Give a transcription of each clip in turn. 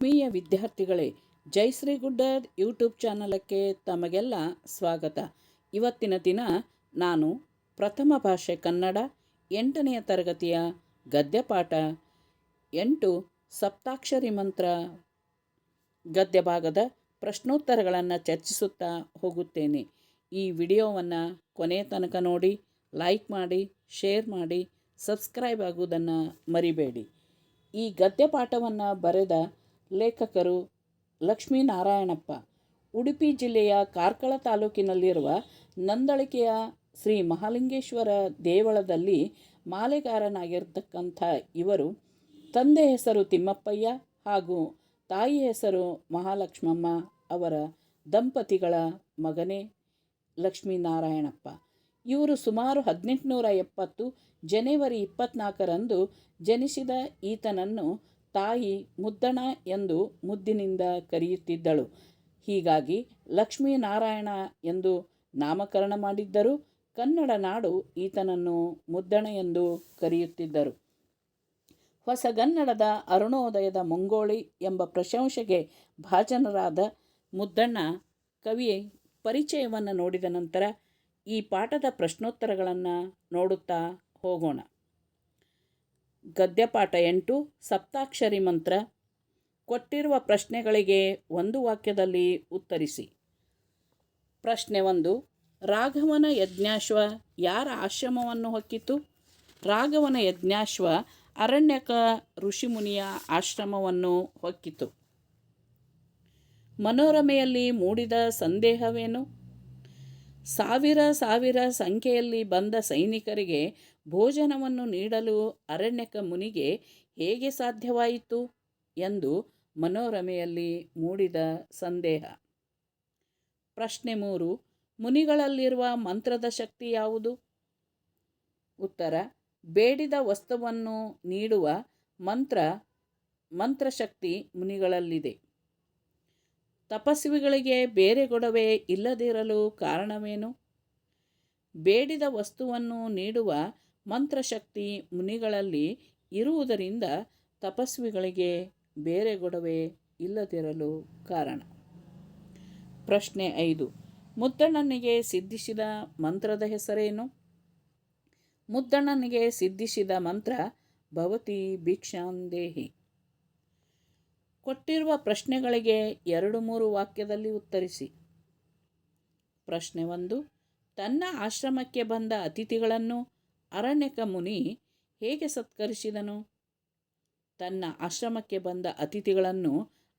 ಆತ್ಮೀಯ ವಿದ್ಯಾರ್ಥಿಗಳೇ, ಜಯಶ್ರೀ ಗುಡ್ಡರ್ ಯೂಟ್ಯೂಬ್ ಚಾನಲಕ್ಕೆ ತಮಗೆಲ್ಲ ಸ್ವಾಗತ. ಇವತ್ತಿನ ದಿನ ನಾನು ಪ್ರಥಮ ಭಾಷೆ ಕನ್ನಡ 8ನೆಯ ತರಗತಿಯ ಗದ್ಯಪಾಠ 8 ಸಪ್ತಾಕ್ಷರಿ ಮಂತ್ರ ಗದ್ಯ ಭಾಗದ ಪ್ರಶ್ನೋತ್ತರಗಳನ್ನು ಚರ್ಚಿಸುತ್ತಾ ಹೋಗುತ್ತೇನೆ. ಈ ವಿಡಿಯೋವನ್ನು ಕೊನೆಯ ತನಕ ನೋಡಿ, ಲೈಕ್ ಮಾಡಿ, ಶೇರ್ ಮಾಡಿ, ಸಬ್ಸ್ಕ್ರೈಬ್ ಆಗುವುದನ್ನು ಮರಿಬೇಡಿ. ಈ ಗದ್ಯಪಾಠವನ್ನು ಬರೆದ ಲೇಖಕರು ಲಕ್ಷ್ಮೀನಾರಾಯಣಪ್ಪ. ಉಡುಪಿ ಜಿಲ್ಲೆಯ ಕಾರ್ಕಳ ತಾಲೂಕಿನಲ್ಲಿರುವ ನಂದಳಿಕೆಯ ಶ್ರೀ ಮಹಾಲಿಂಗೇಶ್ವರ ದೇವಳದಲ್ಲಿ ಮಾಲೆಗಾರನಾಗಿರ್ತಕ್ಕಂಥ ಇವರು ತಂದೆ ಹೆಸರು ತಿಮ್ಮಪ್ಪಯ್ಯ ಹಾಗೂ ತಾಯಿ ಹೆಸರು ಮಹಾಲಕ್ಷ್ಮಮ್ಮ ಅವರ ದಂಪತಿಗಳ ಮಗನೇ ಲಕ್ಷ್ಮೀನಾರಾಯಣಪ್ಪ. ಇವರು ಸುಮಾರು 1870 ಜನವರಿ 24ರಂದು ಜನಿಸಿದ ಈತನನ್ನು ತಾಯಿ ಮುದ್ದಣ ಎಂದು ಮುದ್ದಿನಿಂದ ಕರೆಯುತ್ತಿದ್ದಳು. ಹೀಗಾಗಿ ಲಕ್ಷ್ಮೀನಾರಾಯಣ ಎಂದು ನಾಮಕರಣ ಮಾಡಿದ್ದರು. ಕನ್ನಡ ನಾಡು ಈತನನ್ನು ಮುದ್ದಣ ಎಂದು ಕರೆಯುತ್ತಿದ್ದರು. ಹೊಸಗನ್ನಡದ ಅರುಣೋದಯದ ಮಂಗೋಳಿ ಎಂಬ ಪ್ರಶಂಸೆಗೆ ಭಾಜನರಾದ ಮುದ್ದಣ್ಣ ಕವಿ ಪರಿಚಯವನ್ನು ನೋಡಿದ ನಂತರ ಈ ಪಾಠದ ಪ್ರಶ್ನೋತ್ತರಗಳನ್ನು ನೋಡುತ್ತಾ ಹೋಗೋಣ. ಗದ್ಯಪಾಠ 8 ಸಪ್ತಾಕ್ಷರಿ ಮಂತ್ರ. ಕೊಟ್ಟಿರುವ ಪ್ರಶ್ನೆಗಳಿಗೆ ಒಂದು ವಾಕ್ಯದಲ್ಲಿ ಉತ್ತರಿಸಿ. ಪ್ರಶ್ನೆ 1. ರಾಘವನ ಯಜ್ಞಾಶ್ವ ಯಾರ ಆಶ್ರಮವನ್ನು ಹೊಕ್ಕಿತು? ರಾಘವನ ಯಜ್ಞಾಶ್ವ ಅರಣ್ಯಕ ಋಷಿಮುನಿಯ ಆಶ್ರಮವನ್ನು ಹೊಕ್ಕಿತು. ಮನೋರಮೆಯಲ್ಲಿ ಮೂಡಿದ ಸಂದೇಹವೇನು? ಸಾವಿರ ಸಂಖ್ಯೆಯಲ್ಲಿ ಬಂದ ಸೈನಿಕರಿಗೆ ಭೋಜನವನ್ನು ನೀಡಲು ಅರಣ್ಯಕ ಮುನಿಗೆ ಹೇಗೆ ಸಾಧ್ಯವಾಯಿತು ಎಂದು ಮನೋರಮೆಯಲ್ಲಿ ಮೂಡಿದ ಸಂದೇಹ. ಪ್ರಶ್ನೆ 3. ಮುನಿಗಳಲ್ಲಿರುವ ಮಂತ್ರದ ಶಕ್ತಿ ಯಾವುದು? ಉತ್ತರ: ಬೇಡಿದ ವಸ್ತುವನ್ನು ನೀಡುವ ಮಂತ್ರಶಕ್ತಿ ಮುನಿಗಳಲ್ಲಿದೆ. ತಪಸ್ವಿಗಳಿಗೆ ಬೇರೆ ಗೊಡವೆ ಇಲ್ಲದಿರಲು ಕಾರಣವೇನು? ಬೇಡಿದ ವಸ್ತುವನ್ನು ನೀಡುವ ಮಂತ್ರಶಕ್ತಿ ಮುನಿಗಳಲ್ಲಿ ಇರುವುದರಿಂದ ತಪಸ್ವಿಗಳಿಗೆ ಬೇರೆ ಗೊಡವೆ ಇಲ್ಲದಿರಲು ಕಾರಣ. ಪ್ರಶ್ನೆ 5. ಮುದ್ದಣ್ಣನಿಗೆ ಸಿದ್ಧಿಸಿದ ಮಂತ್ರದ ಹೆಸರೇನು? ಮುದ್ದಣ್ಣನಿಗೆ ಸಿದ್ಧಿಸಿದ ಮಂತ್ರ ಭವತಿ ಭಿಕ್ಷಾಂದೇಹಿ. ಕೊಟ್ಟಿರುವ ಪ್ರಶ್ನೆಗಳಿಗೆ 2-3 ವಾಕ್ಯದಲ್ಲಿ ಉತ್ತರಿಸಿ. ಪ್ರಶ್ನೆ 1. ತನ್ನ ಆಶ್ರಮಕ್ಕೆ ಬಂದ ಅತಿಥಿಗಳನ್ನು ಅರಣ್ಯಕ ಮುನಿ ಹೇಗೆ ಸತ್ಕರಿಸಿದನು? ತನ್ನ ಆಶ್ರಮಕ್ಕೆ ಬಂದ ಅತಿಥಿಗಳನ್ನು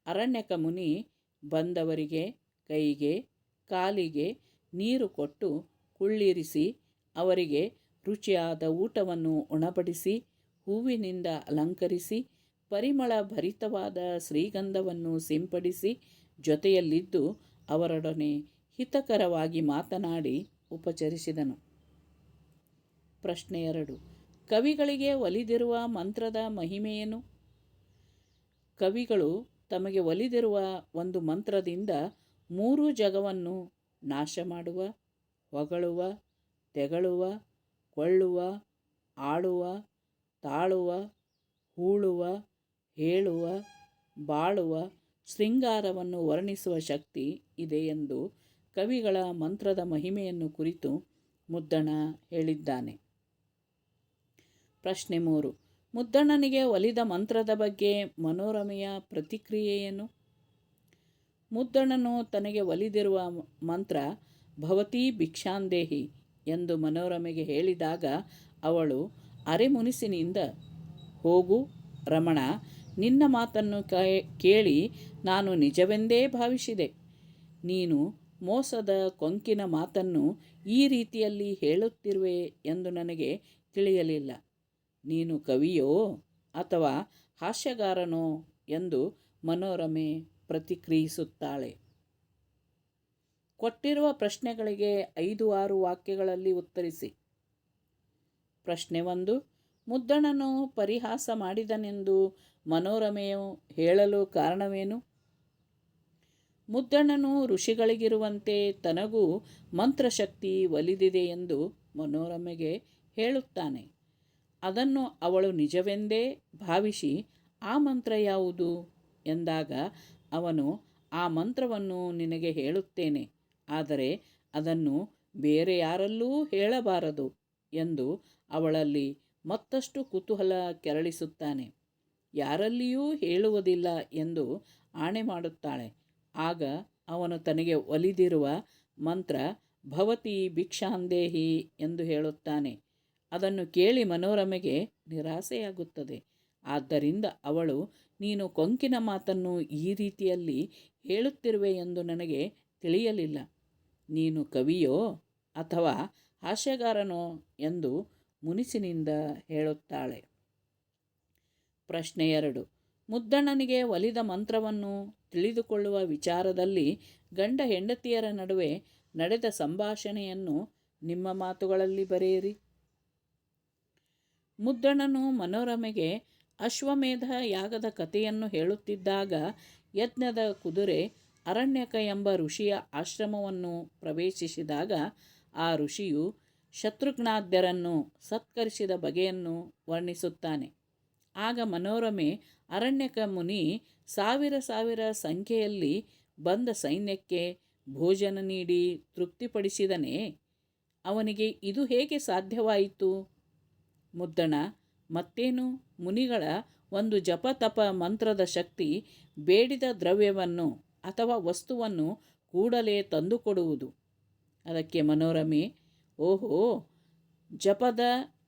ಅರಣ್ಯಕ ಮುನಿ ಬಂದವರಿಗೆ ಕೈಗೆ ಕಾಲಿಗೆ ನೀರು ಕೊಟ್ಟು ಕುಳ್ಳಿರಿಸಿ ಅವರಿಗೆ ರುಚಿಯಾದ ಊಟವನ್ನು ಉಣಬಡಿಸಿ ಹೂವಿನಿಂದ ಅಲಂಕರಿಸಿ ಪರಿಮಳ ಭರಿತವಾದ ಶ್ರೀಗಂಧವನ್ನು ಸಿಂಪಡಿಸಿ ಜೊತೆಯಲ್ಲಿದ್ದು ಅವರೊಡನೆ ಹಿತಕರವಾಗಿ ಮಾತನಾಡಿ ಉಪಚರಿಸಿದನು. ಪ್ರಶ್ನೆ 2. ಕವಿಗಳಿಗೆ ಒಲಿದಿರುವ ಮಂತ್ರದ ಮಹಿಮೆಯೇನು? ಕವಿಗಳು ತಮಗೆ ಒಲಿದಿರುವ ಒಂದು ಮಂತ್ರದಿಂದ 3 ಜಗವನ್ನು ನಾಶ ಮಾಡುವ, ಹೊಗಳುವ, ತೆಗಳುವ, ಕೊಳ್ಳುವ, ಆಳುವ, ತಾಳುವ, ಹೂಳುವ, ಹೇಳುವ, ಬಾಳುವ, ಶೃಂಗಾರವನ್ನು ವರ್ಣಿಸುವ ಶಕ್ತಿ ಇದೆ ಎಂದು ಕವಿಗಳ ಮಂತ್ರದ ಮಹಿಮೆಯನ್ನು ಕುರಿತು ಮುದ್ದಣ್ಣ ಹೇಳಿದ್ದಾನೆ. ಪ್ರಶ್ನೆ 3. ಮುದ್ದಣ್ಣನಿಗೆ ಒಲಿದ ಮಂತ್ರದ ಬಗ್ಗೆ ಮನೋರಮೆಯ ಪ್ರತಿಕ್ರಿಯೆಯೇನು? ಮುದ್ದಣ್ಣನು ತನಗೆ ಒಲಿದಿರುವ ಮಂತ್ರ ಭವತಿ ಭಿಕ್ಷಾಂದೇಹಿ ಎಂದು ಮನೋರಮೆಗೆ ಹೇಳಿದಾಗ ಅವಳು ಅರೆಮುನಿಸಿನಿಂದ, ಹೋಗು ರಮಣ, ನಿನ್ನ ಮಾತನ್ನು ಕೇಳಿ ನಾನು ನಿಜವೆಂದೇ ಭಾವಿಸಿದೆ. ನೀನು ಮೋಸದ ಕೊಂಕಿನ ಮಾತನ್ನು ಈ ರೀತಿಯಲ್ಲಿ ಹೇಳುತ್ತಿರುವೆ ಎಂದು ನನಗೆ ತಿಳಿಯಲಿಲ್ಲ. ನೀನು ಕವಿಯೋ ಅಥವಾ ಹಾಸ್ಯಗಾರನೋ ಎಂದು ಮನೋರಮೆ ಪ್ರತಿಕ್ರಿಯಿಸುತ್ತಾಳೆ. ಕೊಟ್ಟಿರುವ ಪ್ರಶ್ನೆಗಳಿಗೆ 5-6 ವಾಕ್ಯಗಳಲ್ಲಿ ಉತ್ತರಿಸಿ. ಪ್ರಶ್ನೆ 1. ಮುದ್ದಣ್ಣನು ಪರಿಹಾಸ ಮಾಡಿದನೆಂದು ಮನೋರಮೆಯು ಹೇಳಲು ಕಾರಣವೇನು? ಮುದ್ದಣ್ಣನು ಋಷಿಗಳಿಗಿರುವಂತೆ ತನಗೂ ಮಂತ್ರಶಕ್ತಿ ಒಲಿದಿದೆ ಎಂದು ಮನೋರಮೆಗೆ ಹೇಳುತ್ತಾನೆ. ಅದನ್ನು ಅವಳು ನಿಜವೆಂದೇ ಭಾವಿಸಿ ಆ ಮಂತ್ರ ಯಾವುದು ಎಂದಾಗ ಅವನು, ಆ ಮಂತ್ರವನ್ನು ನಿನಗೆ ಹೇಳುತ್ತೇನೆ, ಆದರೆ ಅದನ್ನು ಬೇರೆ ಯಾರಲ್ಲೂ ಹೇಳಬಾರದು ಎಂದು ಅವಳಲ್ಲಿ ಮತ್ತಷ್ಟು ಕುತೂಹಲ ಕೆರಳಿಸುತ್ತಾನೆ. ಯಾರಲ್ಲಿಯೂ ಹೇಳುವುದಿಲ್ಲ ಎಂದು ಆಣೆ ಮಾಡುತ್ತಾಳೆ. ಆಗ ಅವನು ತನಗೆ ಒಲಿದಿರುವ ಮಂತ್ರ ಭವತಿ ಭಿಕ್ಷಾಂದೇಹಿ ಎಂದು ಹೇಳುತ್ತಾನೆ. ಅದನ್ನು ಕೇಳಿ ಮನೋರಮೆಗೆ ನಿರಾಸೆಯಾಗುತ್ತದೆ. ಆದ್ದರಿಂದ ಅವಳು, ನೀನು ಕೊಂಕಿನ ಮಾತನ್ನು ಈ ರೀತಿಯಲ್ಲಿ ಹೇಳುತ್ತಿರುವೆ ಎಂದು ನನಗೆ ತಿಳಿಯಲಿಲ್ಲ. ನೀನು ಕವಿಯೋ ಅಥವಾ ಹಾಸ್ಯಗಾರನೋ ಎಂದು ಮುನಿಸಿನಿಂದ ಹೇಳುತ್ತಾಳೆ. ಪ್ರಶ್ನೆ 2. ಮುದ್ದಣ್ಣನಿಗೆ ಒಲಿದ ಮಂತ್ರವನ್ನು ತಿಳಿದುಕೊಳ್ಳುವ ವಿಚಾರದಲ್ಲಿ ಗಂಡ ಹೆಂಡತಿಯರ ನಡುವೆ ನಡೆದ ಸಂಭಾಷಣೆಯನ್ನು ನಿಮ್ಮ ಮಾತುಗಳಲ್ಲಿ ಬರೆಯಿರಿ. ಮುದ್ದಣ್ಣನು ಮನೋರಮೆಗೆ ಅಶ್ವಮೇಧ ಯಾಗದ ಕಥೆಯನ್ನು ಹೇಳುತ್ತಿದ್ದಾಗ ಯಜ್ಞದ ಕುದುರೆ ಅರಣ್ಯಕ ಎಂಬ ಋಷಿಯ ಆಶ್ರಮವನ್ನು ಪ್ರವೇಶಿಸಿದಾಗ ಆ ಋಷಿಯು ಶತ್ರುಘ್ನಾದ್ಯರನ್ನು ಸತ್ಕರಿಸಿದ ಬಗೆಯನ್ನು ವರ್ಣಿಸುತ್ತಾನೆ. ಆಗ ಮನೋರಮೆ, ಅರಣ್ಯಕ ಮುನಿ ಸಾವಿರ ಸಂಖ್ಯೆಯಲ್ಲಿ ಬಂದ ಸೈನ್ಯಕ್ಕೆ ಭೋಜನ ನೀಡಿ ತೃಪ್ತಿಪಡಿಸಿದನೇ? ಅವನಿಗೆ ಇದು ಹೇಗೆ ಸಾಧ್ಯವಾಯಿತು? ಮುದ್ದಣ, ಮತ್ತೇನು, ಮುನಿಗಳ ಒಂದು ಜಪ ತಪ ಮಂತ್ರದ ಶಕ್ತಿ ಬೇಡಿದ ದ್ರವ್ಯವನ್ನು ಅಥವಾ ವಸ್ತುವನ್ನು ಕೂಡಲೇ ತಂದುಕೊಡುವುದು. ಅದಕ್ಕೆ ಮನೋರಮೆ, ಓಹೋ, ಜಪದ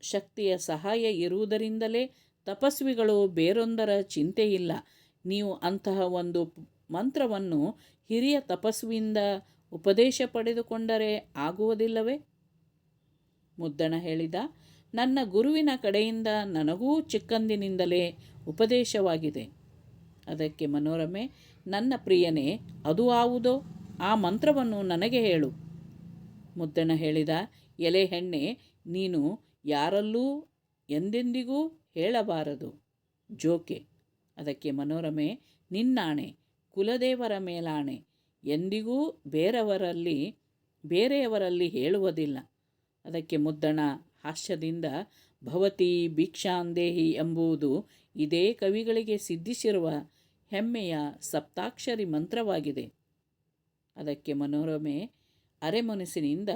ಶಕ್ತಿಯ ಸಹಾಯ ಇರುವುದರಿಂದಲೇ ತಪಸ್ವಿಗಳು ಬೇರೊಂದರ ಚಿಂತೆಯಿಲ್ಲ. ನೀವು ಅಂತಹ ಒಂದು ಮಂತ್ರವನ್ನು ಹಿರಿಯ ತಪಸ್ವಿಯಿಂದ ಉಪದೇಶ ಪಡೆದುಕೊಂಡರೆ ಆಗುವುದಿಲ್ಲವೇ? ಮುದ್ದಣ ಹೇಳಿದ, ನನ್ನ ಗುರುವಿನ ಕಡೆಯಿಂದ ನನಗೂ ಚಿಕ್ಕಂದಿನಿಂದಲೇ ಉಪದೇಶವಾಗಿದೆ. ಅದಕ್ಕೆ ಮನೋರಮೆ, ನನ್ನ ಪ್ರಿಯನೇ, ಅದು ಯಾವುದೋ ಆ ಮಂತ್ರವನ್ನು ನನಗೆ ಹೇಳು. ಮುದ್ದಣ ಹೇಳಿದ, ಎಲೆ ಹೆಣ್ಣೆ, ನೀನು ಯಾರಲ್ಲೂ ಎಂದೆಂದಿಗೂ ಹೇಳಬಾರದು. ಜೋಕೆ. ಅದಕ್ಕೆ ಮನೋರಮೆ, ನಿನ್ನಾಣೆ, ಕುಲದೇವರ ಮೇಲಾಣೆ, ಎಂದಿಗೂ ಬೇರೆಯವರಲ್ಲಿ ಹೇಳುವುದಿಲ್ಲ. ಅದಕ್ಕೆ ಮುದ್ದಣ ಹಾಸ್ಯದಿಂದ, ಭವತಿ ಭಿಕ್ಷಾಂದೇಹಿ ಎಂಬುದು ಇದೇ ಕವಿಗಳಿಗೆ ಸಿದ್ಧಿಸಿರುವ ಹೆಮ್ಮೆಯ ಸಪ್ತಾಕ್ಷರಿ ಮಂತ್ರವಾಗಿದೆ. ಅದಕ್ಕೆ ಮನೋರಮೆ ಅರೆಮನಸ್ಸಿನಿಂದ,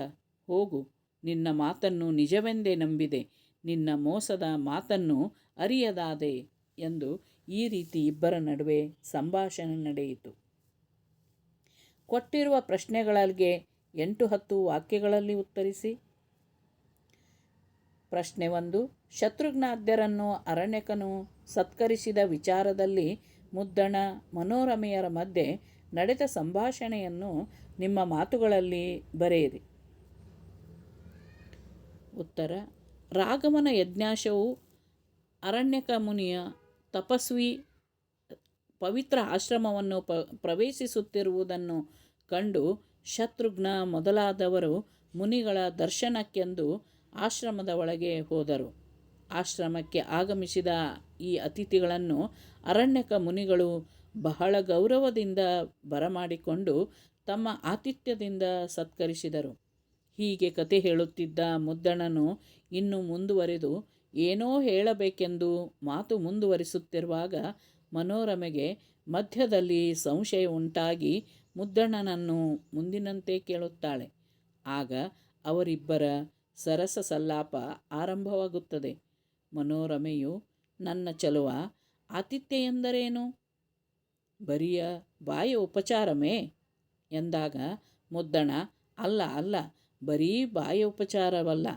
ಹೋಗು, ನಿನ್ನ ಮಾತನ್ನು ನಿಜವೆಂದೇ ನಂಬಿದೆ, ನಿನ್ನ ಮೋಸದ ಮಾತನ್ನು ಅರಿಯದಾದೆ ಎಂದು ಈ ರೀತಿ ಇಬ್ಬರ ನಡುವೆ ಸಂಭಾಷಣೆ ನಡೆಯಿತು. ಕೊಟ್ಟಿರುವ ಪ್ರಶ್ನೆಗಳಿಗೆ 8-10 ವಾಕ್ಯಗಳಲ್ಲಿ ಉತ್ತರಿಸಿ. ಪ್ರಶ್ನೆ 1. ಶತ್ರುಘ್ನಾದ್ಯರನ್ನು ಅರಣ್ಯಕನು ಸತ್ಕರಿಸಿದ ವಿಚಾರದಲ್ಲಿ ಮುದ್ದಣ ಮನೋರಮೆಯರ ಮಧ್ಯೆ ನಡೆದ ಸಂಭಾಷಣೆಯನ್ನು ನಿಮ್ಮ ಮಾತುಗಳಲ್ಲಿ ಬರೆಯಿರಿ. ಉತ್ತರ. ರಾಘವನ ಯಜ್ಞಾಶವು ಅರಣ್ಯಕ ಮುನಿಯ ತಪಸ್ವಿ ಪವಿತ್ರ ಆಶ್ರಮವನ್ನು ಪ್ರವೇಶಿಸುತ್ತಿರುವುದನ್ನು ಕಂಡು ಶತ್ರುಘ್ನ ಮೊದಲಾದವರು ಮುನಿಗಳ ದರ್ಶನಕ್ಕೆಂದು ಆಶ್ರಮದ ಒಳಗೆ ಹೋದರು. ಆಶ್ರಮಕ್ಕೆ ಆಗಮಿಸಿದ ಈ ಅತಿಥಿಗಳನ್ನು ಅರಣ್ಯಕ ಮುನಿಗಳು ಬಹಳ ಗೌರವದಿಂದ ಬರಮಾಡಿಕೊಂಡು ತಮ್ಮ ಆತಿಥ್ಯದಿಂದ ಸತ್ಕರಿಸಿದರು. ಹೀಗೆ ಕತೆ ಹೇಳುತ್ತಿದ್ದ ಮುದ್ದಣ್ಣನು ಇನ್ನು ಮುಂದುವರೆದು ಏನೋ ಹೇಳಬೇಕೆಂದು ಮಾತು ಮುಂದುವರಿಸುತ್ತಿರುವಾಗ ಮನೋರಮೆಗೆ ಮಧ್ಯದಲ್ಲಿ ಸಂಶಯ ಉಂಟಾಗಿ ಮುದ್ದಣ್ಣನನ್ನು ಮುಂದಿನಂತೆ ಕೇಳುತ್ತಾಳೆ. ಆಗ ಅವರಿಬ್ಬರ ಸರಸ ಸಲ್ಲಾಪ ಆರಂಭವಾಗುತ್ತದೆ. ಮನೋರಮೆಯು, ನನ್ನ ಚಲುವ, ಆತಿಥ್ಯ ಎಂದರೇನು? ಬರಿಯ ಬಾಯ ಉಪಚಾರವೇ ಎಂದಾಗ ಮುದ್ದಣ, ಅಲ್ಲ, ಬರೀ ಬಾಯ ಉಪಚಾರವಲ್ಲ,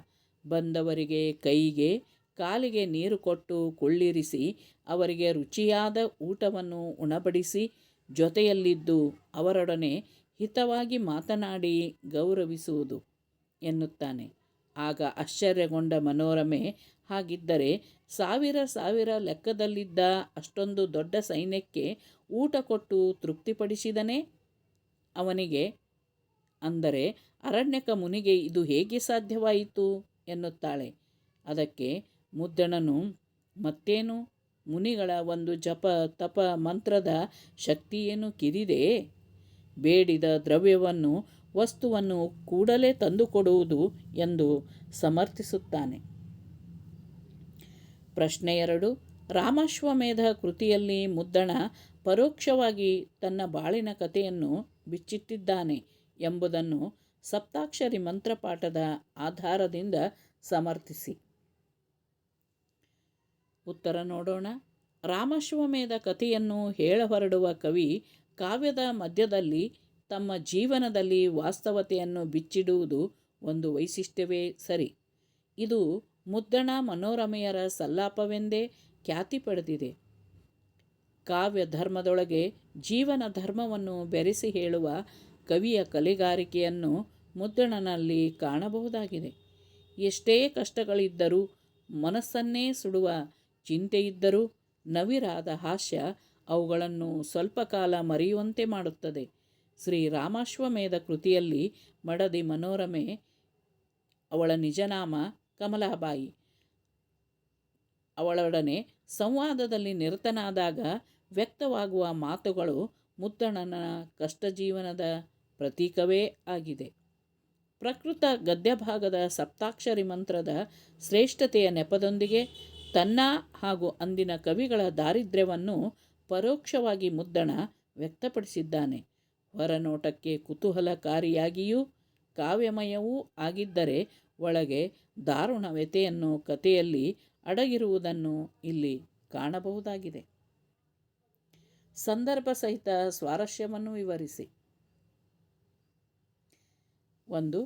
ಬಂದವರಿಗೆ ಕೈಗೆ ಕಾಲಿಗೆ ನೀರು ಕೊಟ್ಟು ಕುಳ್ಳಿರಿಸಿ ಅವರಿಗೆ ರುಚಿಯಾದ ಊಟವನ್ನು ಉಣಬಡಿಸಿ ಜೊತೆಯಲ್ಲಿದ್ದು ಅವರೊಡನೆ ಹಿತವಾಗಿ ಮಾತನಾಡಿ ಗೌರವಿಸುವುದು ಎನ್ನುತ್ತಾನೆ. ಆಗ ಆಶ್ಚರ್ಯಗೊಂಡ ಮನೋರಮೆ, ಹಾಗಿದ್ದರೆ ಸಾವಿರ ಲೆಕ್ಕದಲ್ಲಿದ್ದ ಅಷ್ಟೊಂದು ದೊಡ್ಡ ಸೈನ್ಯಕ್ಕೆ ಊಟ ಕೊಟ್ಟು ತೃಪ್ತಿಪಡಿಸಿದನೇ ಅವನಿಗೆ? ಅಂದರೆ ಅರಣ್ಯಕ ಮುನಿಗೆ ಇದು ಹೇಗೆ ಸಾಧ್ಯವಾಯಿತು ಎನ್ನುತ್ತಾಳೆ. ಅದಕ್ಕೆ ಮುದ್ದಣನು, ಮತ್ತೇನು, ಮುನಿಗಳ ಒಂದು ಜಪ ತಪ ಮಂತ್ರದ ಶಕ್ತಿಯೇನು ಕಿರಿದೆ? ಬೇಡಿದ ದ್ರವ್ಯವನ್ನು ವಸ್ತುವನ್ನು ಕೂಡಲೇ ತಂದುಕೊಡುವುದು ಎಂದು ಸಮರ್ಥಿಸುತ್ತಾನೆ. ಪ್ರಶ್ನೆ 2. ರಾಮಾಶ್ವಮೇಧ ಕೃತಿಯಲ್ಲಿ ಮುದ್ದಣ ಪರೋಕ್ಷವಾಗಿ ತನ್ನ ಬಾಳಿನ ಕಥೆಯನ್ನು ಬಿಚ್ಚಿಟ್ಟಿದ್ದಾನೆ ಎಂಬುದನ್ನು ಸಪ್ತಾಕ್ಷರಿ ಮಂತ್ರಪಾಠದ ಆಧಾರದಿಂದ ಸಮರ್ಥಿಸಿ. ಉತ್ತರ ನೋಡೋಣ. ರಾಮಾಶ್ವಮೇಧ ಕಥೆಯನ್ನು ಹೇಳಹೊರಡುವ ಕವಿ ಕಾವ್ಯದ ಮಧ್ಯದಲ್ಲಿ ತಮ್ಮ ಜೀವನದಲ್ಲಿ ವಾಸ್ತವತೆಯನ್ನು ಬಿಚ್ಚಿಡುವುದು ಒಂದು ವೈಶಿಷ್ಟ್ಯವೇ ಸರಿ. ಇದು ಮುದ್ದಣ ಮನೋರಮೆಯರ ಸಲ್ಲಾಪವೆಂದೇ ಖ್ಯಾತಿ ಪಡೆದಿದೆ. ಕಾವ್ಯ ಧರ್ಮದೊಳಗೆ ಜೀವನ ಧರ್ಮವನ್ನು ಬೆರೆಸಿ ಹೇಳುವ ಕವಿಯ ಕಲೆಗಾರಿಕೆಯನ್ನು ಮುದ್ದಣನಲ್ಲಿ ಕಾಣಬಹುದಾಗಿದೆ. ಎಷ್ಟೇ ಕಷ್ಟಗಳಿದ್ದರೂ, ಮನಸ್ಸನ್ನೇ ಸುಡುವ ಚಿಂತೆಯಿದ್ದರೂ ನವಿರಾದ ಹಾಸ್ಯ ಅವುಗಳನ್ನು ಸ್ವಲ್ಪ ಕಾಲ ಮರೆಯುವಂತೆ ಮಾಡುತ್ತದೆ. ಶ್ರೀ ರಾಮಾಶ್ವಮೇಧ ಕೃತಿಯಲ್ಲಿ ಮಡದಿ ಮನೋರಮೆ, ಅವಳ ನಿಜನಾಮ ಕಮಲಾಬಾಯಿ, ಅವಳೊಡನೆ ಸಂವಾದದಲ್ಲಿ ನಿರತನಾದಾಗ ವ್ಯಕ್ತವಾಗುವ ಮಾತುಗಳು ಮುದ್ದಣನ ಕಷ್ಟಜೀವನದ ಪ್ರತೀಕವೇ ಆಗಿದೆ. ಪ್ರಕೃತ ಗದ್ಯಭಾಗದ ಸಪ್ತಾಕ್ಷರಿ ಮಂತ್ರದ ಶ್ರೇಷ್ಠತೆಯ ನೆಪದೊಂದಿಗೆ ತನ್ನ ಹಾಗೂ ಅಂದಿನ ಕವಿಗಳ ದಾರಿದ್ರ್ಯವನ್ನು ಪರೋಕ್ಷವಾಗಿ ಮುದ್ದಣ ವ್ಯಕ್ತಪಡಿಸಿದ್ದಾನೆ. ಹೊರನೋಟಕ್ಕೆ ಕುತೂಹಲಕಾರಿಯಾಗಿಯೂ ಕಾವ್ಯಮಯವೂ ಆಗಿದ್ದರೆ ಒಳಗೆ ದಾರುಣ ವ್ಯಥೆಯನ್ನು ಕಥೆಯಲ್ಲಿ ಅಡಗಿರುವುದನ್ನು ಇಲ್ಲಿ ಕಾಣಬಹುದಾಗಿದೆ. ಸಂದರ್ಭ ಸಹಿತ ಸ್ವಾರಸ್ಯವನ್ನು ವಿವರಿಸಿ. 1.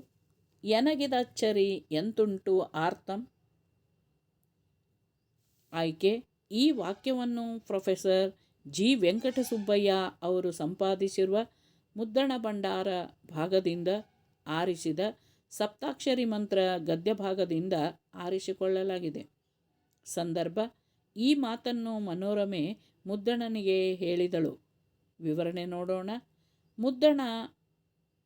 ಎನಗಿದಚ್ಚರಿ ಎಂತುಂಟು ಆರ್ತಂ. ಆಯ್ಕೆ. ಈ ವಾಕ್ಯವನ್ನು ಪ್ರೊಫೆಸರ್ ಜಿ ವೆಂಕಟಸುಬ್ಬಯ್ಯ ಅವರು ಸಂಪಾದಿಸಿರುವ ಮುದ್ದಣ ಭಂಡಾರ ಭಾಗದಿಂದ ಆರಿಸಿದ ಸಪ್ತಾಕ್ಷರಿ ಮಂತ್ರ ಗದ್ಯಭಾಗದಿಂದ ಆರಿಸಿಕೊಳ್ಳಲಾಗಿದೆ. ಸಂದರ್ಭ: ಈ ಮಾತನ್ನು ಮನೋರಮೆ ಮುದ್ದಣನಿಗೆ ಹೇಳಿದಳು. ವಿವರಣೆ ನೋಡೋಣ.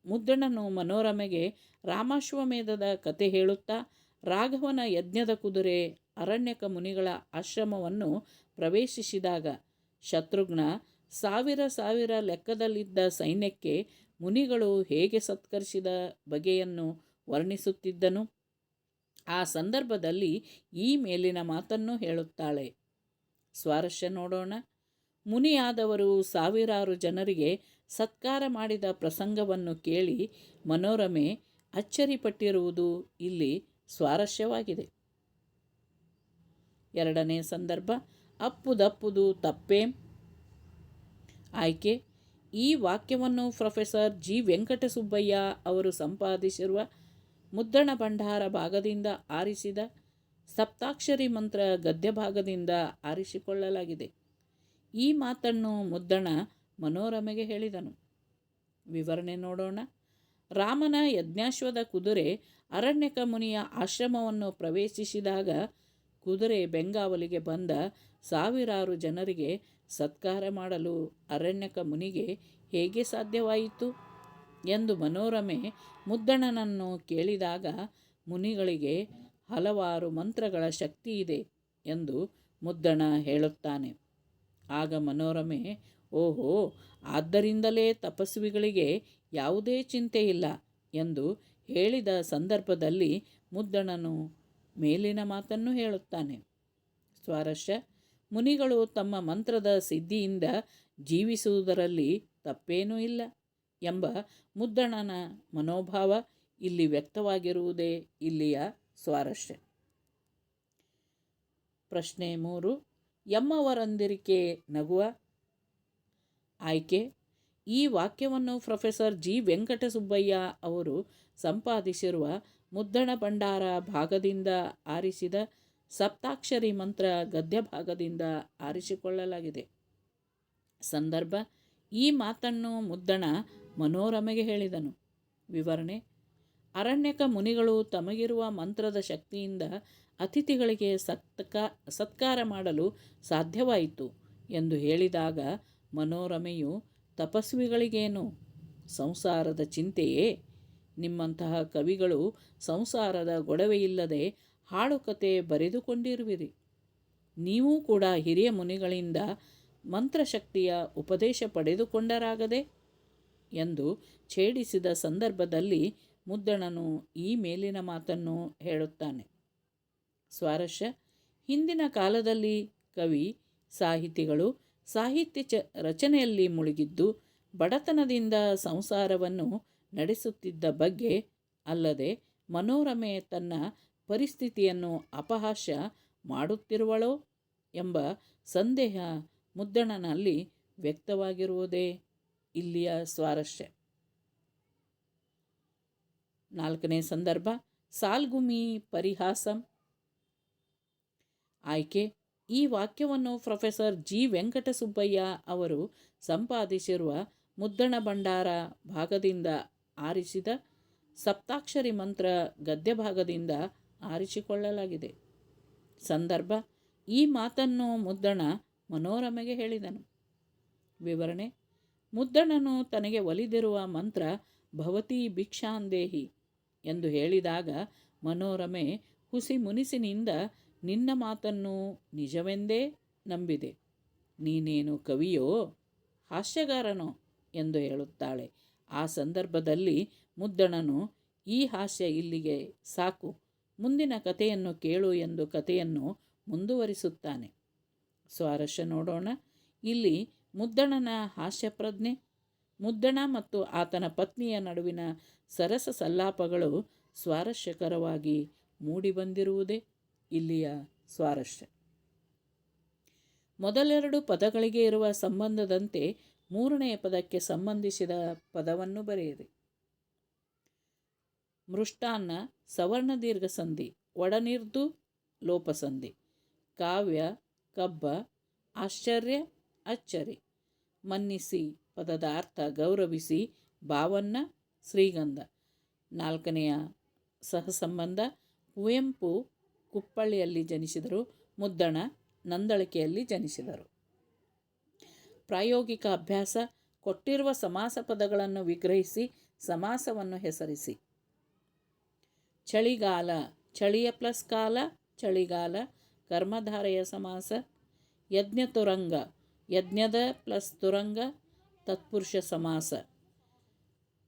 ಮುದ್ದಣನು ಮನೋರಮೆಗೆ ರಾಮಾಶ್ವಮೇಧದ ಕತೆ ಹೇಳುತ್ತಾ ರಾಘವನ ಯಜ್ಞದ ಕುದುರೆ ಅರಣ್ಯಕ ಮುನಿಗಳ ಆಶ್ರಮವನ್ನು ಪ್ರವೇಶಿಸಿದಾಗ ಶತ್ರುಘ್ನ ಸಾವಿರ ಲೆಕ್ಕದಲ್ಲಿದ್ದ ಸೈನ್ಯಕ್ಕೆ ಮುನಿಗಳು ಹೇಗೆ ಸತ್ಕರಿಸಿದ ಬಗೆಯನ್ನು ವರ್ಣಿಸುತ್ತಿದ್ದನು. ಆ ಸಂದರ್ಭದಲ್ಲಿ ಈ ಮೇಲಿನ ಮಾತನ್ನು ಹೇಳುತ್ತಾಳೆ. ಸ್ವಾರಸ್ಯ ನೋಡೋಣ. ಮುನಿಯಾದವರು ಸಾವಿರಾರು ಜನರಿಗೆ ಸತ್ಕಾರ ಮಾಡಿದ ಪ್ರಸಂಗವನ್ನು ಕೇಳಿ ಮನೋರಮೆ ಅಚ್ಚರಿಪಟ್ಟಿರುವುದು ಇಲ್ಲಿ ಸ್ವಾರಸ್ಯವಾಗಿದೆ. 2ನೇ ಸಂದರ್ಭ: ಅಪ್ಪುದಪ್ಪುದು ತಪ್ಪೇಂ. ಆಯ್ಕೆ. ಈ ವಾಕ್ಯವನ್ನು ಪ್ರೊಫೆಸರ್ ಜಿ ವೆಂಕಟಸುಬ್ಬಯ್ಯ ಅವರು ಸಂಪಾದಿಸಿರುವ ಮುದ್ದಣ ಭಂಡಾರ ಭಾಗದಿಂದ ಆರಿಸಿದ ಸಪ್ತಾಕ್ಷರಿ ಮಂತ್ರ ಗದ್ಯಭಾಗದಿಂದ ಆರಿಸಿಕೊಳ್ಳಲಾಗಿದೆ. ಈ ಮಾತನ್ನು ಮುದ್ದಣ ಮನೋರಮೆಗೆ ಹೇಳಿದನು. ವಿವರಣೆ ನೋಡೋಣ. ರಾಮನ ಯಜ್ಞಾಶ್ವದ ಕುದುರೆ ಅರಣ್ಯಕ ಮುನಿಯ ಆಶ್ರಮವನ್ನು ಪ್ರವೇಶಿಸಿದಾಗ ಕುದುರೆ ಬೆಂಗಾವಲಿಗೆ ಬಂದ ಸಾವಿರಾರು ಜನರಿಗೆ ಸತ್ಕಾರ ಮಾಡಲು ಅರಣ್ಯಕ ಮುನಿಗೆ ಹೇಗೆ ಸಾಧ್ಯವಾಯಿತು ಎಂದು ಮನೋರಮೆ ಮುದ್ದಣನನ್ನು ಕೇಳಿದಾಗ ಮುನಿಗಳಿಗೆ ಹಲವಾರು ಮಂತ್ರಗಳ ಶಕ್ತಿ ಇದೆ ಎಂದು ಮುದ್ದಣ ಹೇಳುತ್ತಾನೆ. ಆಗ ಮನೋರಮೆ, ಓಹೋ, ಆದ್ದರಿಂದಲೇ ತಪಸ್ವಿಗಳಿಗೆ ಯಾವುದೇ ಚಿಂತೆ ಇಲ್ಲ ಎಂದು ಹೇಳಿದ ಸಂದರ್ಭದಲ್ಲಿ ಮುದ್ದಣನು ಮೇಲಿನ ಮಾತನ್ನು ಹೇಳುತ್ತಾನೆ. ಸ್ವಾರಸ್ಯ: ಮುನಿಗಳು ತಮ್ಮ ಮಂತ್ರದ ಸಿದ್ಧಿಯಿಂದ ಜೀವಿಸುವುದರಲ್ಲಿ ತಪ್ಪೇನೂ ಇಲ್ಲ ಎಂಬ ಮುದ್ದಣನ ಮನೋಭಾವ ಇಲ್ಲಿ ವ್ಯಕ್ತವಾಗಿರುವುದೇ ಇಲ್ಲಿಯ ಸ್ವಾರಸ್ಯ. ಪ್ರಶ್ನೆ 3. ಎಮ್ಮವರಂದಿರಿಕೆ ನಗುವ. ಆಯ್ಕೆ. ಈ ವಾಕ್ಯವನ್ನು ಪ್ರೊಫೆಸರ್ ಜಿ ವೆಂಕಟಸುಬ್ಬಯ್ಯ ಅವರು ಸಂಪಾದಿಸಿರುವ ಮುದ್ದಣ ಭಂಡಾರ ಭಾಗದಿಂದ ಆರಿಸಿದ ಸಪ್ತಾಕ್ಷರಿ ಮಂತ್ರ ಗದ್ಯಭಾಗದಿಂದ ಆರಿಸಿಕೊಳ್ಳಲಾಗಿದೆ. ಸಂದರ್ಭ: ಈ ಮಾತನ್ನು ಮುದ್ದಣ ಮನೋರಮೆಗೆ ಹೇಳಿದನು. ವಿವರಣೆ: ಅರಣ್ಯಕ ಮುನಿಗಳು ತಮಗಿರುವ ಮಂತ್ರದ ಶಕ್ತಿಯಿಂದ ಅತಿಥಿಗಳಿಗೆ ಸತ್ಕಾರ ಮಾಡಲು ಸಾಧ್ಯವಾಯಿತು ಎಂದು ಹೇಳಿದಾಗ ಮನೋರಮೆಯು, ತಪಸ್ವಿಗಳಿಗೇನು ಸಂಸಾರದ ಚಿಂತೆಯೇ? ನಿಮ್ಮಂತಹ ಕವಿಗಳು ಸಂಸಾರದ ಗೊಡವೆಯಿಲ್ಲದೆ ಹಾಳುಕತೆ ಬರೆದುಕೊಂಡಿರುವಿರಿ. ನೀವೂ ಕೂಡ ಹಿರಿಯ ಮುನಿಗಳಿಂದ ಮಂತ್ರಶಕ್ತಿಯ ಉಪದೇಶ ಪಡೆದುಕೊಂಡರಾಗದೆ ಎಂದು ಛೇಡಿಸಿದ ಸಂದರ್ಭದಲ್ಲಿ ಮುದ್ದಣನು ಈ ಮೇಲಿನ ಮಾತನ್ನು ಹೇಳುತ್ತಾನೆ. ಸ್ವಾರಸ್ಯ: ಹಿಂದಿನ ಕಾಲದಲ್ಲಿ ಕವಿ ಸಾಹಿತಿಗಳು ಸಾಹಿತ್ಯ ರಚನೆಯಲ್ಲಿ ಮುಳುಗಿದ್ದು ಬಡತನದಿಂದ ಸಂಸಾರವನ್ನು ನಡೆಸುತ್ತಿದ್ದ ಬಗ್ಗೆ ಅಲ್ಲದೆ ಮನೋರಮೆ ತನ್ನ ಪರಿಸ್ಥಿತಿಯನ್ನು ಅಪಹಾಸ್ಯ ಮಾಡುತ್ತಿರುವಳೋ ಎಂಬ ಸಂದೇಹ ಮುದ್ದಣನಲ್ಲಿ ವ್ಯಕ್ತವಾಗಿರುವುದೇ ಇಲ್ಲಿಯ ಸ್ವಾರಸ್ಯ. 4ನೇ ಸಂದರ್ಭ ಸಾಲ್ಗುಮಿ ಪರಿಹಾಸಂ. ಆಯ್ಕೆ: ಈ ವಾಕ್ಯವನ್ನು ಪ್ರೊಫೆಸರ್ ಜಿ ವೆಂಕಟಸುಬ್ಬಯ್ಯ ಅವರು ಸಂಪಾದಿಸಿರುವ ಮುದ್ದಣ ಭಂಡಾರ ಭಾಗದಿಂದ ಆರಿಸಿದ ಸಪ್ತಾಕ್ಷರಿ ಮಂತ್ರ ಗದ್ಯ ಭಾಗದಿಂದ ಆರಿಸಿಕೊಳ್ಳಲಾಗಿದೆ. ಸಂದರ್ಭ: ಈ ಮಾತನ್ನು ಮುದ್ದಣ ಮನೋರಮೆಗೆ ಹೇಳಿದನು. ವಿವರಣೆ: ಮುದ್ದಣನು ತನಗೆ ಒಲಿದಿರುವ ಮಂತ್ರ ಭವತಿ ಭಿಕ್ಷಾಂದೇಹಿ ಎಂದು ಹೇಳಿದಾಗ ಮನೋರಮೆ ಹುಸಿ ಮುನಿಸಿನಿಂದ ನಿನ್ನ ಮಾತನ್ನು ನಿಜವೆಂದೇ ನಂಬಿದೆ. ನೀನೇನು ಕವಿಯೋ ಹಾಸ್ಯಗಾರನೋ ಎಂದು ಹೇಳುತ್ತಾಳೆ. ಆ ಸಂದರ್ಭದಲ್ಲಿ ಮುದ್ದಣನು ಈ ಹಾಸ್ಯ ಇಲ್ಲಿಗೆ ಸಾಕು, ಮುಂದಿನ ಕಥೆಯನ್ನು ಕೇಳು ಎಂದು ಕಥೆಯನ್ನು ಮುಂದುವರಿಸುತ್ತಾನೆ. ಸ್ವಾರಸ್ಯ ನೋಡೋಣ. ಇಲ್ಲಿ ಮುದ್ದಣನ ಹಾಸ್ಯ ಪ್ರಜ್ಞೆ, ಮುದ್ದಣ ಮತ್ತು ಆತನ ಪತ್ನಿಯ ನಡುವಿನ ಸರಸ ಸಲ್ಲಾಪಗಳು ಸ್ವಾರಸ್ಯಕರವಾಗಿ ಮೂಡಿಬಂದಿರುವುದೇ ಇಲ್ಲಿಯ ಸ್ವಾರಸ್ಯ. ಮೊದಲೆರಡು ಪದಗಳಿಗೆ ಇರುವ ಸಂಬಂಧದಂತೆ ಮೂರನೆಯ ಪದಕ್ಕೆ ಸಂಬಂಧಿಸಿದ ಪದವನ್ನು ಬರೆಯಿರಿ. ಮೃಷ್ಟಾನ್ನ ಸವರ್ಣ ದೀರ್ಘ ಸಂಧಿ, ಒಡನಿರ್ದು ಲೋಪಸಂಧಿ. ಕಾವ್ಯ ಕಬ್ಬ, ಆಶ್ಚರ್ಯ ಅಚ್ಚರಿ. ಮನ್ನಿಸಿ ಪದದ ಅರ್ಥ ಗೌರವಿಸಿ, ಭಾವನ್ನ ಶ್ರೀಗಂಧ. 4ನೆಯ ಸಹಸಂಬಂಧ ಕುವೆಂಪು ಕುಪ್ಪಳ್ಳಿಯಲ್ಲಿ ಜನಿಸಿದರು, ಮುದ್ದಣ ನಂದಳಿಕೆಯಲ್ಲಿ ಜನಿಸಿದರು. ಪ್ರಾಯೋಗಿಕ ಅಭ್ಯಾಸ: ಕೊಟ್ಟಿರುವ ಸಮಾಸ ಪದಗಳನ್ನು ವಿಗ್ರಹಿಸಿ ಸಮಾಸವನ್ನು ಹೆಸರಿಸಿ. ಚಳಿಗಾಲ, ಚಳಿಯ ಪ್ಲಸ್ ಕಾಲ ಚಳಿಗಾಲ, ಕರ್ಮಧಾರೆಯ ಸಮಾಸ. ಯಜ್ಞತುರಂಗ, ಯಜ್ಞದ ಪ್ಲಸ್ ತುರಂಗ ತತ್ಪುರುಷ ಸಮಾಸ.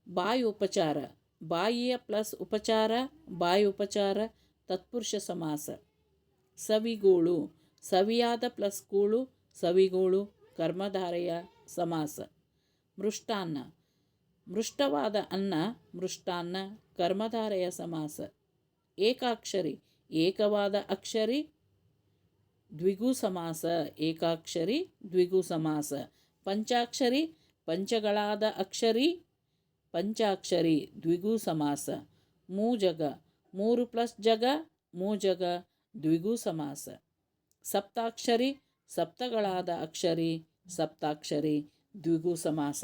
ಬಾಯಿ ಉಪಚಾರ, ಬಾಯಿಯ ಪ್ಲಸ್ ಉಪಚಾರ ಬಾಯಿ ಉಪಚಾರ ತತ್ಪುರುಷ ಸಮಾಸ. ಸವಿಗೂಳು, ಸವಿಯಾದ ಪ್ಲಸ್ ಕೂಳು ಸವಿಗೂಳು ಕರ್ಮಧಾರೆಯ ಸಮಾಸ. ಮೃಷ್ಟಾನ್ನ, ಮೃಷ್ಟವಾದ ಅನ್ನ ಮೃಷ್ಟಾನ್ನ ಕರ್ಮಧಾರೆಯ ಸಮಾಸ. ಏಕಾಕ್ಷರಿ, ಏಕವಾದ ಅಕ್ಷರಿ ದ್ವಿಗು ಸಮಾಸ ಏಕಾಕ್ಷರಿ ದ್ವಿಗು ಸಮಾಸ. ಪಂಚಾಕ್ಷರಿ, ಪಂಚಗಳಾದ ಅಕ್ಷರಿ ಪಂಚಾಕ್ಷರಿ ದ್ವಿಗು ಸಮಾಸ. ಮೂಜಗ, ಮೂರು ಪ್ಲಸ್ ಜಗ ಮೂಜಗ ದ್ವಿಗು ಸಮಾಸ. ಸಪ್ತಾಕ್ಷರಿ, ಸಪ್ತಗಳಾದ ಅಕ್ಷರಿ ಸಪ್ತಾಕ್ಷರಿ ದ್ವಿಗು ಸಮಾಸ.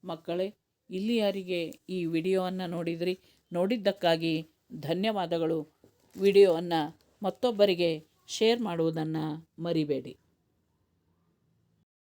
ಮಕ್ಕಳೇ, ಇಲ್ಲಿಯವರೆಗೆ ಈ ವಿಡಿಯೋವನ್ನು ನೋಡಿದ್ದಕ್ಕಾಗಿ ಧನ್ಯವಾದಗಳು. ವಿಡಿಯೋವನ್ನು ಮತ್ತೊಬ್ಬರಿಗೆ ಶೇರ್ ಮಾಡುವುದನ್ನು ಮರಿಬೇಡಿ.